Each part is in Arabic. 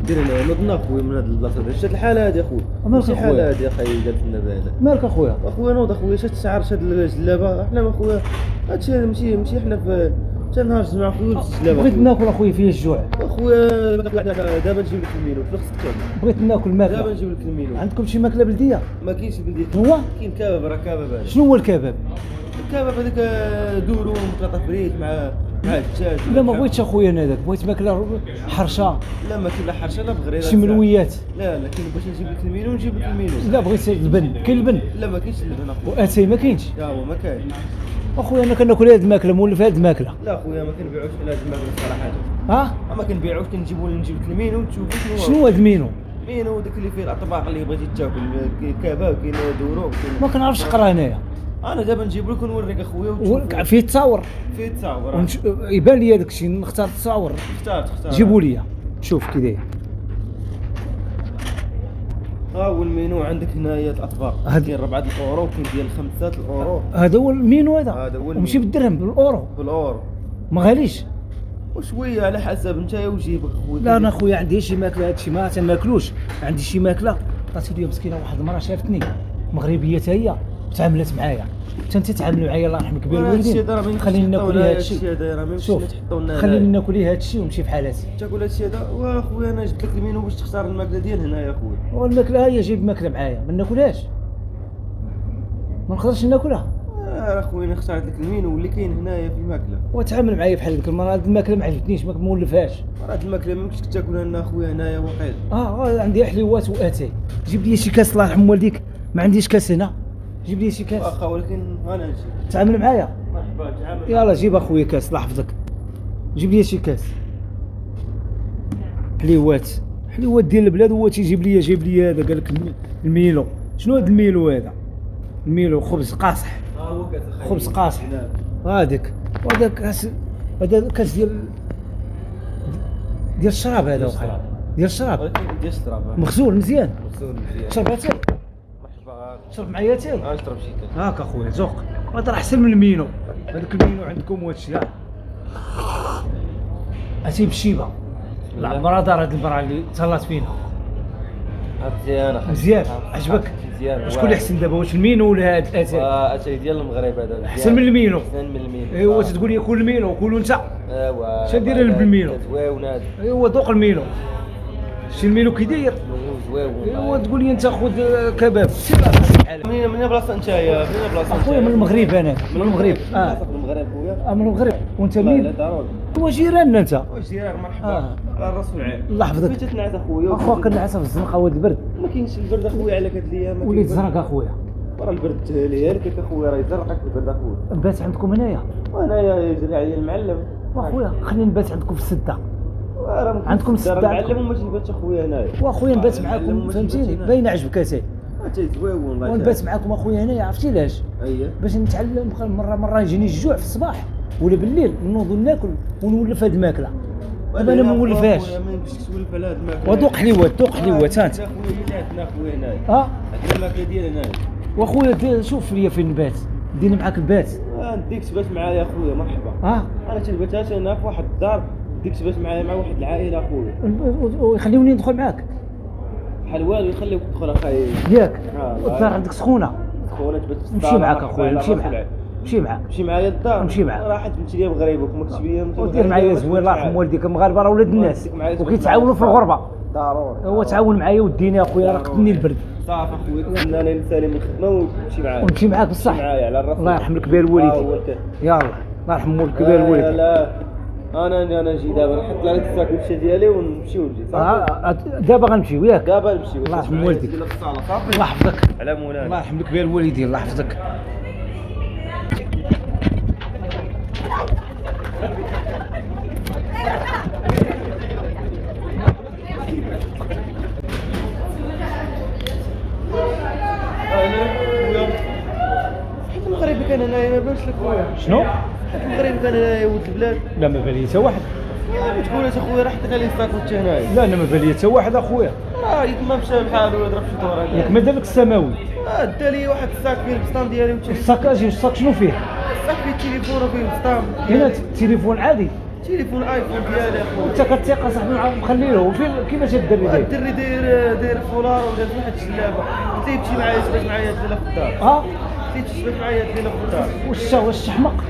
كدير هنا نوضنا اخويا من هاد البلاصه ديال شات الحاله هادي اخويا ماشي حاله هادي اخاي قالت لنا بهذا مالك اخويا نوض اخويا شات الشعر شاد الجلابه حنا اخويا هادشي ماشي حنا في حتى نهار جمع اخويا الجلابه بغيت ناكل اخويا فيه الجوع اخويا دابا نجيب لك المينو في الخصك بغيت ناكل ماكله دابا نجيب لك المينو عندكم شي ماكله بلديه ما كاينش البلديه هو كاين كباب راه كباب هذا شنو هو الكباب الكباب هذاك دورو مطلطه فريت مع الدجاج لا ما بغيتش اخويا انا هذاك بغيت ماكله حرشه لا ما كاين لا حرشه لا بغريره شي ملويات لا كاين باش نجيب لك المينو نجيب لك المينو لا بغيت البن كاين البن لا ما كاينش اللبن اخويا واتاي ما كاينش لا هو ما كاين اخويا انا كناكل هاد الماكله مولف هاد الماكله لا اخويا ما كنبيعوش في هاد الماكله صراحه ها ما كنبيعوش نجيب لك المينو وتشوفوا شنو هاد المينو مينو داك اللي فيه الاطباق اللي بغيتي تاكل كاين كباب كاين دورو كاين ما كنعرفش نقرا هنايا انا دابا نجيب لك ونوريك اخويا وتشوف فيه تصاور فيه تصاور يبان لي داك الشيء نختار التصاور اختار جيبوا لي شوف كي داير ها هو المينو عندك هنايا الاطباق كاين 4 الاورو كاين ديال 5 الاورو هذا هو المينو هذا وماشي بالدرهم بالاورو ما غاليش وشويه على حسب نتايا وجيبك خويا لا انا خويا عندي شي ماكله هادشي ما تناكلوش عندي شي ماكله عطيتي لي مسكينه واحد المراه شافتني مغربيه حتى هي تعاملت معايا حتى انت تعامل معايا الله يرحم كبير الوالدين خليني ناكل هادشي شوف خليني ناكل هادشي ونمشي بحالاتي تاكل هادشي هذا واخويا انا جبت لك المينو باش تختار الماكله ديال هنا يا خويا والماكله هي جيب ماكله معايا ما ناكلهاش ما نقدرش ناكلها اخويا انا اختارت لك المينو واللي كاين هنايا في الماكله وتعامل معايا بحال ديك المره هاد الماكله ما عجبتنيش ما مولفهاش هاد الماكله ما يمكنش تاكلها لنا اخويا هنايا وقيل عندي حليوات واتاي جيب لي شي كاس الله يرحم والديك ما عنديش كاس هنا جيب لي شي كاس واخا ولكن انا نجي تعامل معايا مرحبا تعامل يلا جيب اخويا كاس الله يحفظك جيب لي شي كاس حليوات ديال البلاد هو تيجيب لي هذا قال لك الميلو شنو هذا الميلو هذا الميلو خبز قاصح هو كاس خبز قاصح هذاك وهذا كاس هذا كاس ديال الشراب هذا واخا ديال الشراب مغسول مزيان شرب اتاي مرحبا شرب معايا اتاي نشرب شي كاس هاك اخويا ذوق هذا راه احسن من المينو هذاك المينو عندكم وهادشي لا اتاي بالشيبه العمرة دار هاد المرأة اللي تهلات فينا مزيان عجبك مزيان شكون اللي احسن دابا واش المينو ولا هاد اتاي اتاي ديال المغرب هذا احسن من المينو المينو ايوا تقول لي كل المينو وكلوا انت ايوا اش ندير انا بالمينو زويون هذا ايوا ذوق المينو شي المينو كي داير زويون ايوا تقول لي انت خذ كباب من بلاصه نتايا فين بلاصه اخويا من المغرب انا من المغرب من المغرب خويا من المغرب وانت منين هو جيراننا انت واش جيران مرحبا على الراس والعين الله يحفظك فين تتنعس اخويا اخويا كنعس في الزنقه وهاد البرد ما كاينش البرد اخويا على هاد الايام وليت زرق اخويا راه البرد تهلي لك اخويا راه يزرقك البرد اخويا نبات عندكم هنايا وهنايا يجري عليا المعلم واخويا خلينا نبات عندكم في السده عندكم السده المعلم وما تيباتش اخويا هنايا واخويا نبات معاكم فهمتيني باين عجبك اتاي زويون والله ونبات معاكم اخويا هنايا عرفتي علاش باش نتعلم مره يجيني الجوع في الصباح ولا بالليل نوض ناكل ونولف هاد الماكله دابا انا ما نولفهاش ما يمكنش تولف على هاد الماكله وذوق حليوات انت اخويا اخويا هنايا هاد الماكله ديال هنايا واخويا شوف ليا فين نبات ديني معاك البات نديك تبات معايا اخويا مرحبا انا تنباتات انا في واحد الدار نديك تبات معايا مع واحد العائله اخويا ويخليوني ندخل معاك بحال والو يخليوك تدخل اخاي ياك الدار عندك سخونه تبات في نمشي معاك اخويا نمشي معايا للدار نمشي معاك راه حد بنت ليا مغربي وكنت بيا ودير معايا زوين الله يرحم والديك المغاربه راه ولاد الناس وكيتعاونوا في الغربه ضروري هو تعاون معايا وديني اخويا راه قتلني البرد صافي اخويا انا نسالي من الخدمه ونمشي معاك بصح معايا على الراس الله يرحم الكبير الوالدين يلا الله يرحم الكبير الوالدين لا انا نجي دابا نحط لك الساك والشي ديالي ونمشيو نجي صافي دابا غنمشيو ياك دابا نمشيو الله يرحم والديك الله يحفظك على مولانا الله يرحم الكبير الوالدين الله يحفظك المغربي كان هنايا ما بانش لك خويا شنو؟ المغربي كان هنايا يا ولد البلاد لا ما بالي حتى واحد تقول اخويا راه حطيت عليه ستاك وانت هنايا لا انا ما بالي حتى واحد اخويا ما مشى بحاله ولا ضرب شي طوره ياك ما دارك السماوي دا لي واحد الساك فيه البسطام ديالي الساك اجي الساك شنو فيه؟ الساك فيه التليفون وفيه البسطام هنا التليفون عادي تليفون ايفون ديالي انت اخويا. كتثق اصاحبي معاه مخليه وفين كيفاش الدري داير؟ الدري داير فولار وداير في واحد الشلابه، قلت ليه يمشي معايا يثبت معايا هاد الليله في الدار. ها قلت ليه تثبت معايا هاد الليله في الدار. واش تحمق؟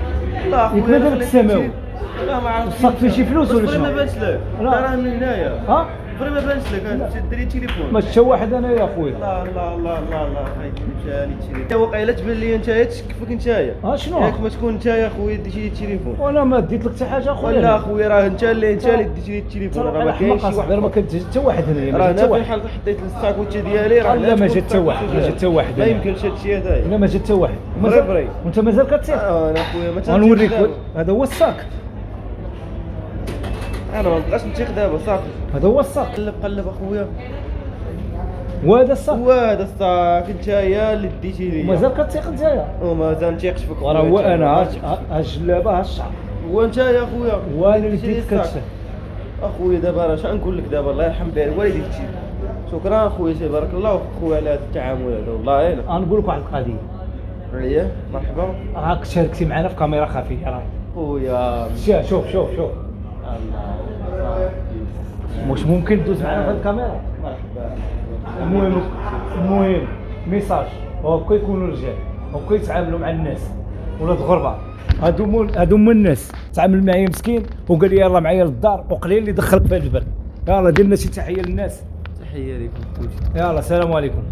لا اخويا يتبادل خليك بالسماوي. تمشي. لا ما عرفتش صاك فيه شي فلوس ولا بس شنو؟ ما بانش لك، لا. راه من هنايا ها فري ما بانش لك، دري تليفون. ما شتا واحد انا يا خويا. لا لا لا لا لا خايتي مشى لي التليفون. واقيلا تبان لي نتايا تشك فيك نتايا. شنو؟ ياك ما تكون نتايا خويا ديتي لي التليفون. وانا ما ديت لك حتى حاجه اخويا. ولا اخويا راه انت اللي ديتي لي التليفون، راه ما كاينش شي واحد. ما كنت حتى واحد هنايا، راه ما جا انا حتى في واحد. الحال حطيت الساكوتشي ديالي راه لا ما جا حتى واحد، ما جا حتى واحد. ما يمكنش هادشي هذايا. لا ما جا حتى واحد. بري. وانت مازال كتثق؟ انا اخويا ما غنوريك دابا. هذا هو الصاك. انا ما بقاش نتيق دابا صافي. هذا هو الصاك. قلب اخويا. وهذا الصاك. وهذا الصاك نتايا اللي ديتي لي. مازال كتثق نتايا؟ ومازال نتيقش فيك. وراه هو انا ها الجلابه ها الشعر. هو انت يا خويا وانا اللي ديت كتثق. اخويا دابا راه شنو نقول لك دابا، الله يرحم والديك تجي. شكرا اخويا بارك الله فيك خويا على هذا التعامل هذا والله. انا نقول لك واحد القضيه. اييه مرحبا. راك شاركتي معنا في كاميرا خفيه راه. خويا شوف مش ممكن تدوز معنا في هذه الكاميرا. المهم ميساج هكا يكونوا رجال، هكا يتعاملوا مع الناس ولاد غربه. هادو هما الناس. تعامل معايا مسكين وقال لي يلاه معايا للدار وقليل اللي دخلك في هذا البرد. يلاه دير لنا شي تحيه للناس. تحيه لكم. يلاه السلام عليكم.